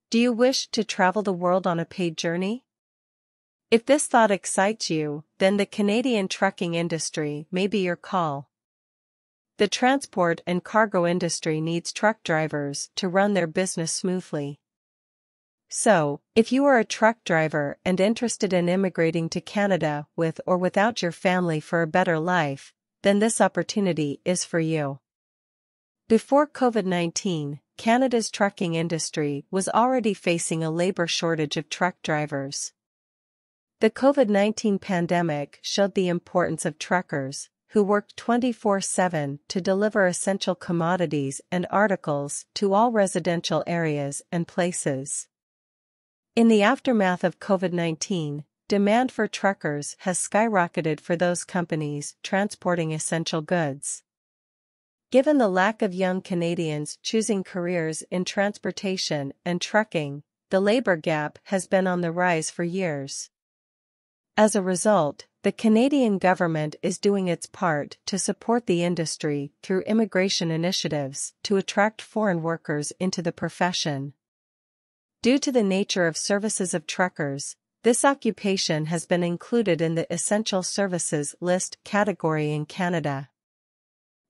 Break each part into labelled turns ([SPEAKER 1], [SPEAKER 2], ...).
[SPEAKER 1] Do you wish to travel the world on a paid journey? If this thought excites you, then the Canadian trucking industry may be your call. The transport and cargo industry needs truck drivers to run their business smoothly. So, if you are a truck driver and interested in immigrating to Canada with or without your family for a better life, then this opportunity is for you. Before COVID-19, Canada's trucking industry was already facing a labor shortage of truck drivers. The COVID-19 pandemic showed the importance of truckers, who worked 24/7 to deliver essential commodities and articles to all residential areas and places. In the aftermath of COVID-19, demand for truckers has skyrocketed for those companies transporting essential goods. Given the lack of young Canadians choosing careers in transportation and trucking, the labor gap has been on the rise for years. As a result, the Canadian government is doing its part to support the industry through immigration initiatives to attract foreign workers into the profession. Due to the nature of services of truckers, this occupation has been included in the Essential Services List category in Canada.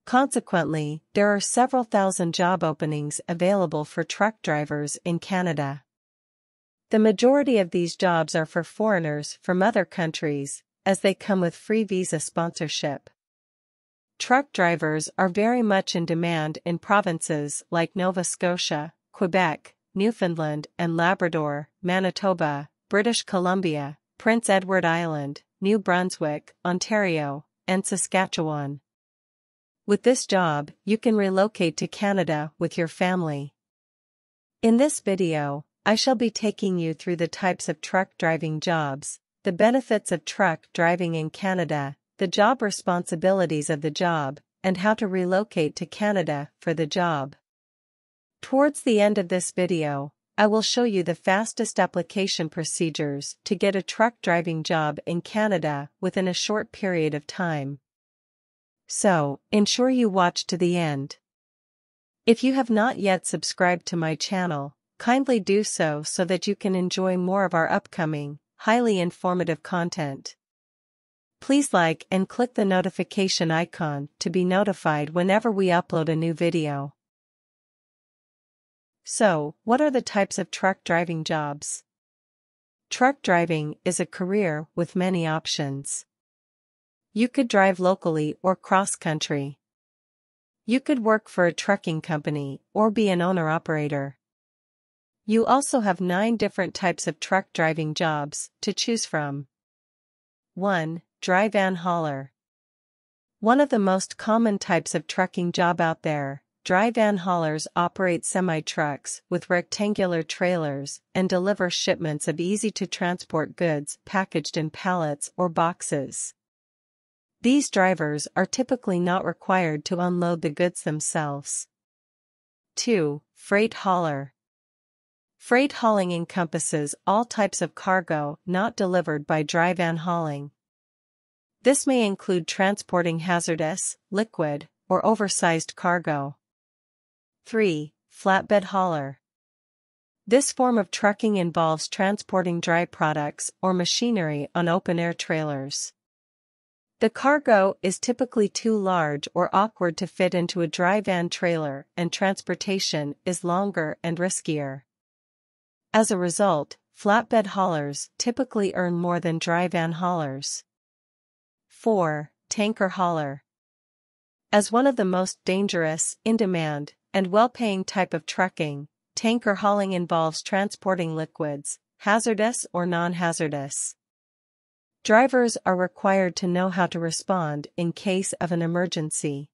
[SPEAKER 1] Consequently, there are several thousand job openings available for truck drivers in Canada. The majority of these jobs are for foreigners from other countries, as they come with free visa sponsorship. Truck drivers are very much in demand in provinces like Nova Scotia, Quebec, Newfoundland and Labrador, Manitoba, British Columbia, Prince Edward Island, New Brunswick, Ontario, and Saskatchewan. With this job, you can relocate to Canada with your family. In this video, I shall be taking you through the types of truck driving jobs, the benefits of truck driving in Canada, the job responsibilities of the job, and how to relocate to Canada for the job. Towards the end of this video, I will show you the fastest application procedures to get a truck driving job in Canada within a short period of time. So, ensure you watch to the end. If you have not yet subscribed to my channel, kindly do so that you can enjoy more of our upcoming, highly informative content. Please like and click the notification icon to be notified whenever we upload a new video. So, what are the types of truck driving jobs? Truck driving is a career with many options. You could drive locally or cross-country. You could work for a trucking company or be an owner-operator. You also have 9 different types of truck driving jobs to choose from. 1. Dry van hauler. One of the most common types of trucking job out there. Dry van haulers operate semi-trucks with rectangular trailers and deliver shipments of easy-to-transport goods packaged in pallets or boxes. These drivers are typically not required to unload the goods themselves. 2. Freight hauler. Freight hauling encompasses all types of cargo not delivered by dry van hauling. This may include transporting hazardous, liquid, or oversized cargo. 3. Flatbed hauler. This form of trucking involves transporting dry products or machinery on open-air trailers. The cargo is typically too large or awkward to fit into a dry van trailer, and transportation is longer and riskier. As a result, flatbed haulers typically earn more than dry van haulers. 4. Tanker hauler. As one of the most dangerous, in-demand, and well-paying type of trucking, tanker hauling involves transporting liquids, hazardous or non-hazardous. Drivers are required to know how to respond in case of an emergency.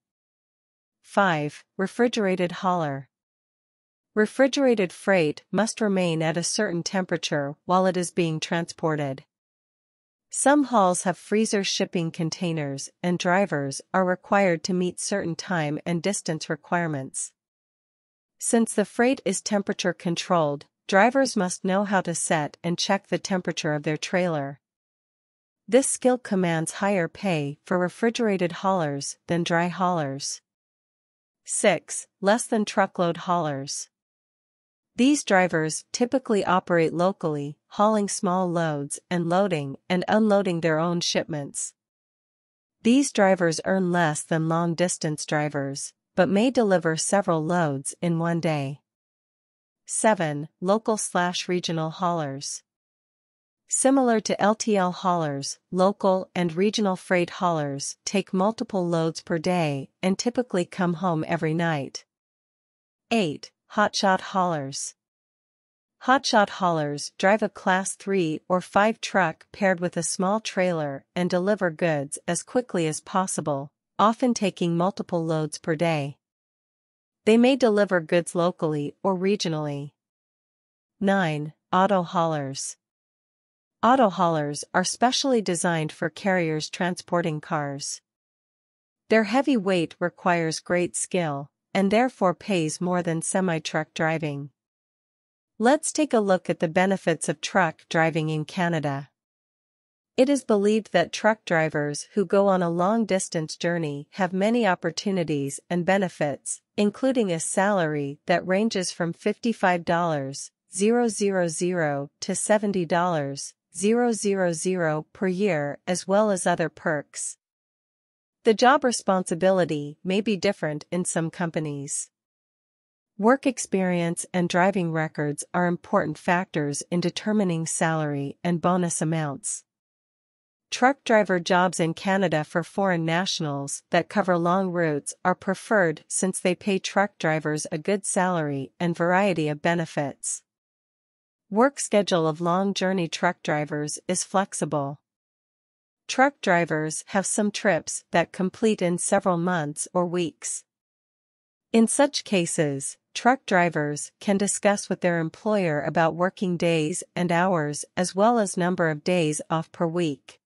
[SPEAKER 1] 5. Refrigerated hauler. Refrigerated freight must remain at a certain temperature while it is being transported. Some hauls have freezer shipping containers, and drivers are required to meet certain time and distance requirements. Since the freight is temperature controlled, drivers must know how to set and check the temperature of their trailer. This skill commands higher pay for refrigerated haulers than dry haulers. 6. Less than truckload haulers. These drivers typically operate locally, hauling small loads and loading and unloading their own shipments. These drivers earn less than long-distance drivers, but may deliver several loads in one day. 7. Local/regional haulers. Similar to LTL haulers, local and regional freight haulers take multiple loads per day and typically come home every night. 8. Hotshot haulers. Hotshot haulers drive a Class 3 or 5 truck paired with a small trailer and deliver goods as quickly as possible, often taking multiple loads per day. They may deliver goods locally or regionally. 9. Auto haulers. Auto haulers are specially designed for carriers transporting cars. Their heavy weight requires great skill, and therefore pays more than semi-truck driving. Let's take a look at the benefits of truck driving in Canada. It is believed that truck drivers who go on a long-distance journey have many opportunities and benefits, including a salary that ranges from $55,000 to $70,000 per year, as well as other perks. The job responsibility may be different in some companies. Work experience and driving records are important factors in determining salary and bonus amounts. Truck driver jobs in Canada for foreign nationals that cover long routes are preferred since they pay truck drivers a good salary and variety of benefits. Work schedule of long-journey truck drivers is flexible. Truck drivers have some trips that complete in several months or weeks. In such cases, truck drivers can discuss with their employer about working days and hours as well as number of days off per week.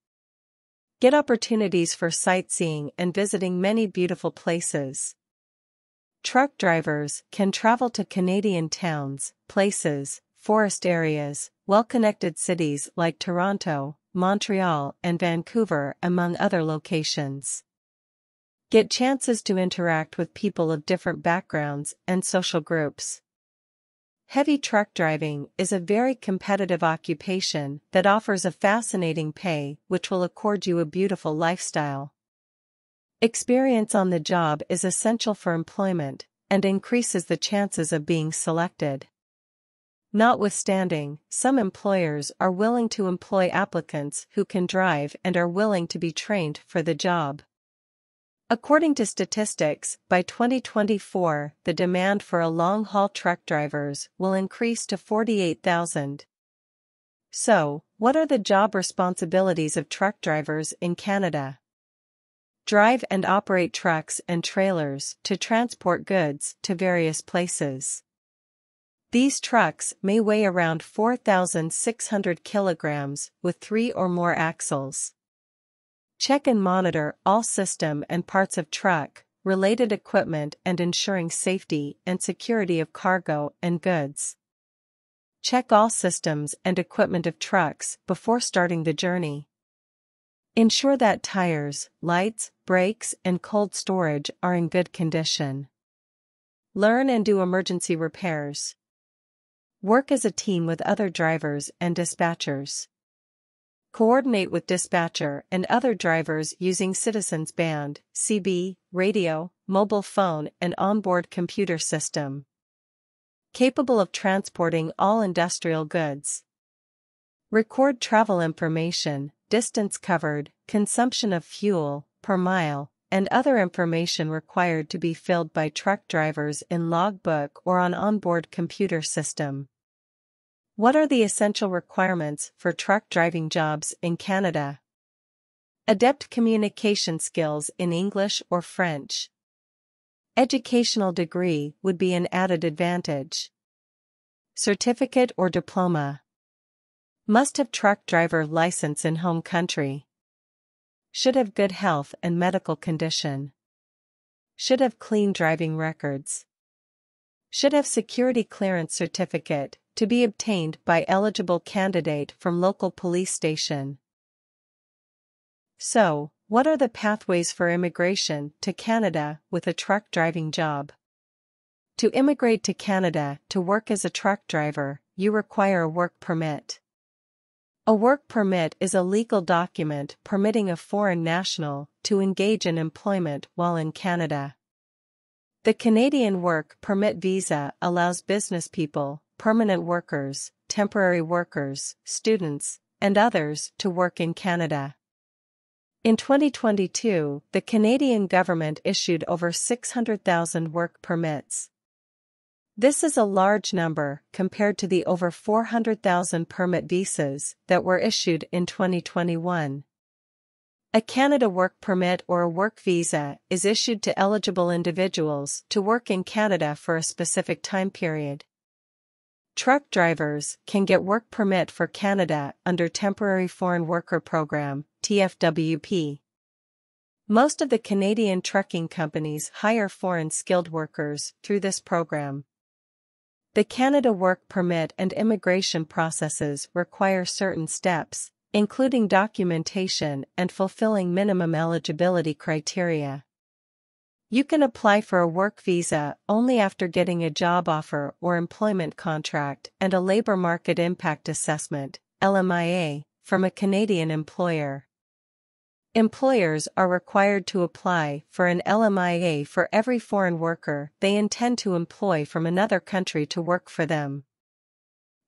[SPEAKER 1] Get opportunities for sightseeing and visiting many beautiful places. Truck drivers can travel to Canadian towns, places, forest areas, well-connected cities like Toronto, Montreal, and Vancouver, among other locations. Get chances to interact with people of different backgrounds and social groups. Heavy truck driving is a very competitive occupation that offers a fascinating pay which will accord you a beautiful lifestyle. Experience on the job is essential for employment and increases the chances of being selected. Notwithstanding, some employers are willing to employ applicants who can drive and are willing to be trained for the job. According to statistics, by 2024, the demand for a long-haul truck drivers will increase to 48,000. So, what are the job responsibilities of truck drivers in Canada? Drive and operate trucks and trailers to transport goods to various places. These trucks may weigh around 4,600 kilograms with 3 or more axles. Check and monitor all system and parts of truck, related equipment and ensuring safety and security of cargo and goods. Check all systems and equipment of trucks before starting the journey. Ensure that tires, lights, brakes and cold storage are in good condition. Learn and do emergency repairs. Work as a team with other drivers and dispatchers. Coordinate with dispatcher and other drivers using Citizens Band, CB, radio, mobile phone and onboard computer system. Capable of transporting all industrial goods. Record travel information, distance covered, consumption of fuel, per mile, and other information required to be filled by truck drivers in logbook or on onboard computer system. What are the essential requirements for truck driving jobs in Canada? Adept communication skills in English or French. Educational degree would be an added advantage. Certificate or diploma. Must have truck driver license in home country. Should have good health and medical condition. Should have clean driving records. Should have security clearance certificate, to be obtained by eligible candidate from local police station. So, what are the pathways for immigration to Canada with a truck driving job? To immigrate to Canada to work as a truck driver, you require a work permit. A work permit is a legal document permitting a foreign national to engage in employment while in Canada. The Canadian Work Permit visa allows businesspeople, permanent workers, temporary workers, students, and others to work in Canada. In 2022, the Canadian government issued over 600,000 work permits. This is a large number compared to the over 400,000 permit visas that were issued in 2021. A Canada Work Permit or a work visa is issued to eligible individuals to work in Canada for a specific time period. Truck drivers can get work permit for Canada under Temporary Foreign Worker Program, TFWP. Most of the Canadian trucking companies hire foreign skilled workers through this program. The Canada Work Permit and immigration processes require certain steps, including documentation and fulfilling minimum eligibility criteria. You can apply for a work visa only after getting a job offer or employment contract and a labor market impact assessment, LMIA, from a Canadian employer. Employers are required to apply for an LMIA for every foreign worker they intend to employ from another country to work for them.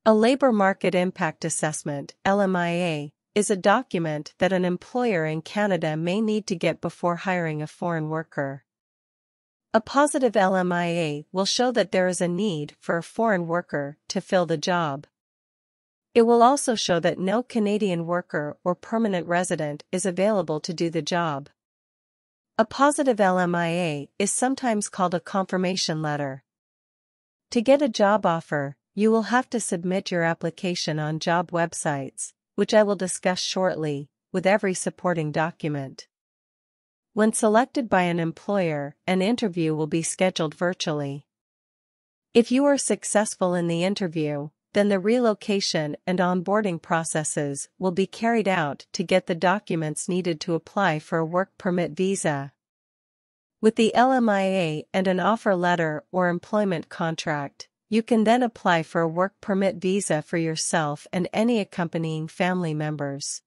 [SPEAKER 1] A labor market impact assessment, LMIA, is a document that an employer in Canada may need to get before hiring a foreign worker. A positive LMIA will show that there is a need for a foreign worker to fill the job. It will also show that no Canadian worker or permanent resident is available to do the job. A positive LMIA is sometimes called a confirmation letter. To get a job offer, you will have to submit your application on job websites, which I will discuss shortly, with every supporting document. When selected by an employer, an interview will be scheduled virtually. If you are successful in the interview, then the relocation and onboarding processes will be carried out to get the documents needed to apply for a work permit visa. With the LMIA and an offer letter or employment contract, you can then apply for a work permit visa for yourself and any accompanying family members.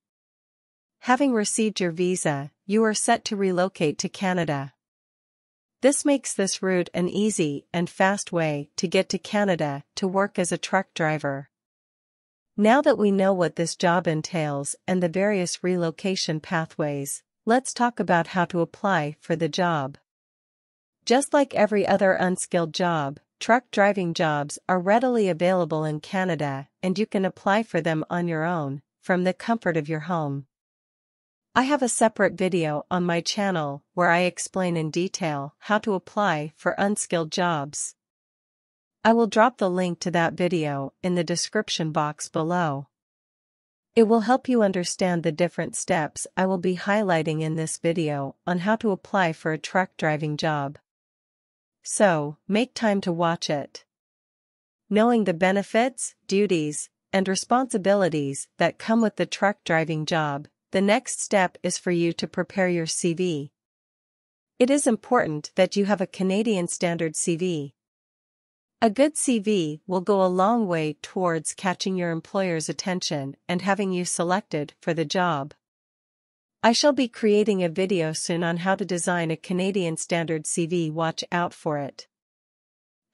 [SPEAKER 1] Having received your visa, you are set to relocate to Canada. This makes this route an easy and fast way to get to Canada to work as a truck driver. Now that we know what this job entails and the various relocation pathways, let's talk about how to apply for the job. Just like every other unskilled job, truck driving jobs are readily available in Canada, and you can apply for them on your own, from the comfort of your home. I have a separate video on my channel where I explain in detail how to apply for unskilled jobs. I will drop the link to that video in the description box below. It will help you understand the different steps I will be highlighting in this video on how to apply for a truck driving job. So, make time to watch it. Knowing the benefits, duties, and responsibilities that come with the truck driving job, the next step is for you to prepare your CV. It is important that you have a Canadian Standard CV. A good CV will go a long way towards catching your employer's attention and having you selected for the job. I shall be creating a video soon on how to design a Canadian Standard CV. Watch out for it.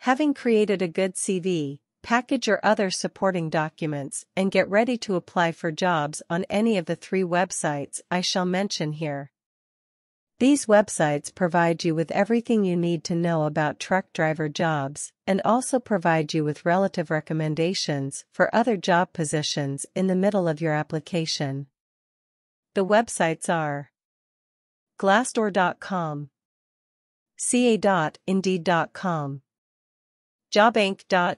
[SPEAKER 1] Having created a good CV, package your other supporting documents and get ready to apply for jobs on any of the 3 websites I shall mention here. These websites provide you with everything you need to know about truck driver jobs and also provide you with relative recommendations for other job positions in the middle of your application. The websites are Glassdoor.com, ca.indeed.com, jobinc.gc.ca.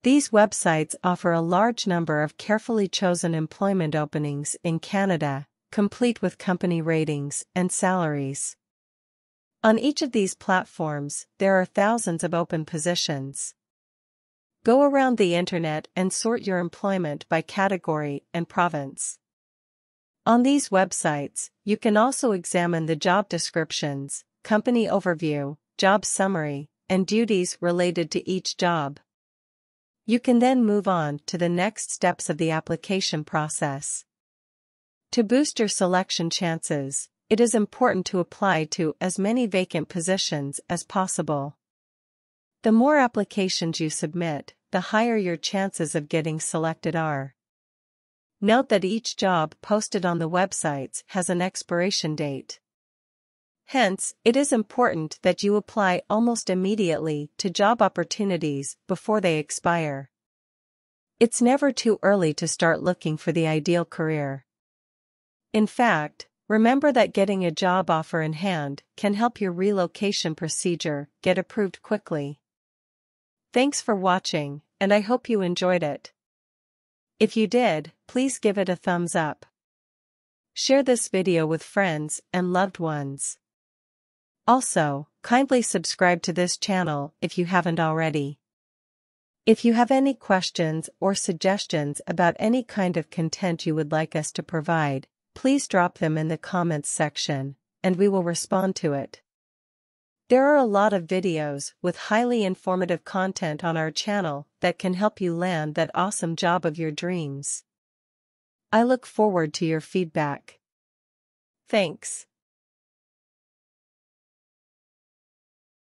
[SPEAKER 1] These websites offer a large number of carefully chosen employment openings in Canada, complete with company ratings and salaries. On each of these platforms, there are thousands of open positions. Go around the internet and sort your employment by category and province. On these websites, you can also examine the job descriptions, company overview, job summary, and duties related to each job. You can then move on to the next steps of the application process. To boost your selection chances, it is important to apply to as many vacant positions as possible. The more applications you submit, the higher your chances of getting selected are. Note that each job posted on the websites has an expiration date. Hence, it is important that you apply almost immediately to job opportunities before they expire. It's never too early to start looking for the ideal career. In fact, remember that getting a job offer in hand can help your relocation procedure get approved quickly. Thanks for watching, and I hope you enjoyed it. If you did, please give it a thumbs up. Share this video with friends and loved ones. Also, kindly subscribe to this channel if you haven't already. If you have any questions or suggestions about any kind of content you would like us to provide, please drop them in the comments section, and we will respond to it. There are a lot of videos with highly informative content on our channel that can help you land that awesome job of your dreams. I look forward to your feedback. Thanks.